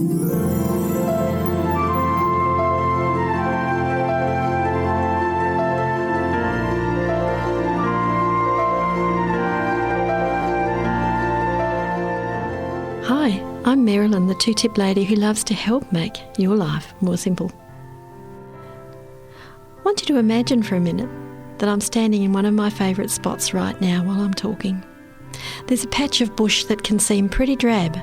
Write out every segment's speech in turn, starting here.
Hi, I'm Marilyn, the two-tip lady who loves to help make your life more simple. I want you to imagine for a minute that I'm standing in one of my favourite spots right now while I'm talking. There's a patch of bush that can seem pretty drab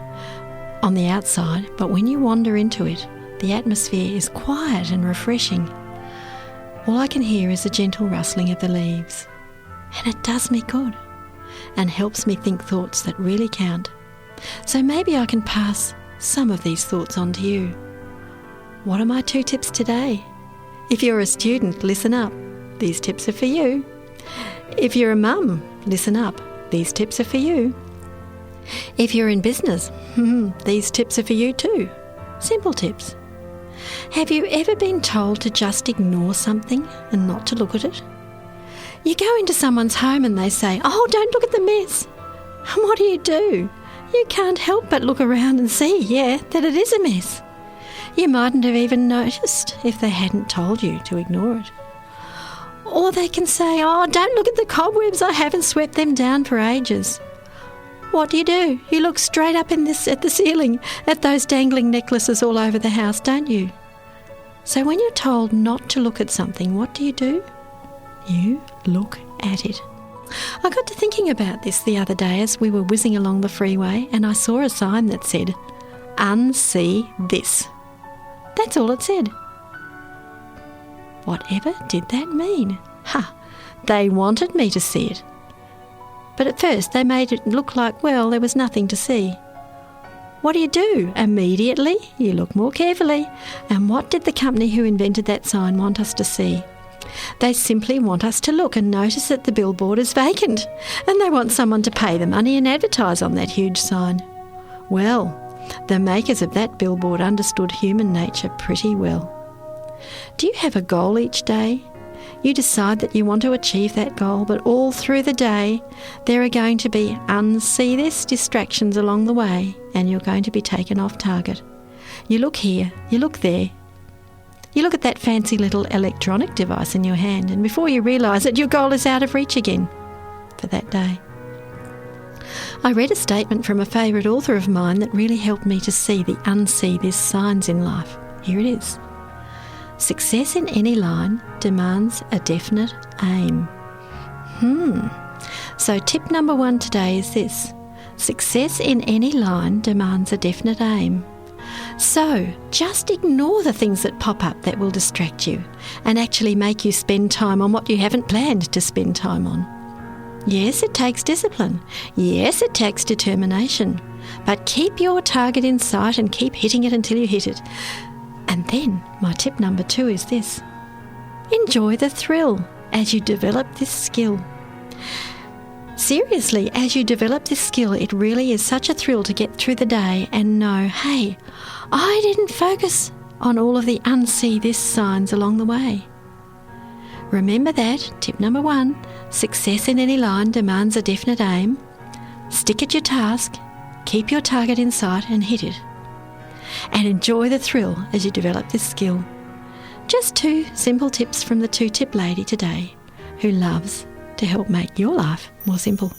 on the outside, but when you wander into it, the atmosphere is quiet and refreshing. All I can hear is a gentle rustling of the leaves, and it does me good and helps me think thoughts that really count. So maybe I can pass some of these thoughts on to you. What are my 2 tips today? If you're a student, listen up. These tips are for you. If you're a mum, listen up. These tips are for you. If you're in business, these tips are for you too. Simple tips. Have you ever been told to just ignore something and not to look at it? You go into someone's home and they say, "Oh, don't look at the mess." And what do? You can't help but look around and see, that it is a mess. You mightn't have even noticed if they hadn't told you to ignore it. Or they can say, "Oh, don't look at the cobwebs, I haven't swept them down for ages." What do? You look straight up at the ceiling, at those dangling necklaces all over the house, don't you? So when you're told not to look at something, what do? You look at it. I got to thinking about this the other day as we were whizzing along the freeway, and I saw a sign that said, "Unsee This." That's all it said. Whatever did that mean? They wanted me to see it. But at first they made it look like, well, there was nothing to see. What do? Immediately, you look more carefully. And what did the company who invented that sign want us to see? They simply want us to look and notice that the billboard is vacant, and they want someone to pay the money and advertise on that huge sign. Well, the makers of that billboard understood human nature pretty well. Do you have a goal each day? You decide that you want to achieve that goal, but all through the day there are going to be unsee this distractions along the way, and you're going to be taken off target. You look here, you look there. You look at that fancy little electronic device in your hand, and before you realise it, your goal is out of reach again for that day. I read a statement from a favourite author of mine that really helped me to see the unsee this signs in life. Here it is. Success in any line demands a definite aim. So tip number 1 today is this. Success in any line demands a definite aim. So just ignore the things that pop up that will distract you and actually make you spend time on what you haven't planned to spend time on. Yes, it takes discipline. Yes, it takes determination. But keep your target in sight and keep hitting it until you hit it. And then my tip number 2 is this. Enjoy the thrill as you develop this skill. Seriously, as you develop this skill, it really is such a thrill to get through the day and know, hey, I didn't focus on all of the unsee this signs along the way. Remember that, tip number 1, success in any line demands a definite aim. Stick at your task, keep your target in sight and hit it. And enjoy the thrill as you develop this skill. Just 2 simple tips from the two-tip lady today who loves to help make your life more simple.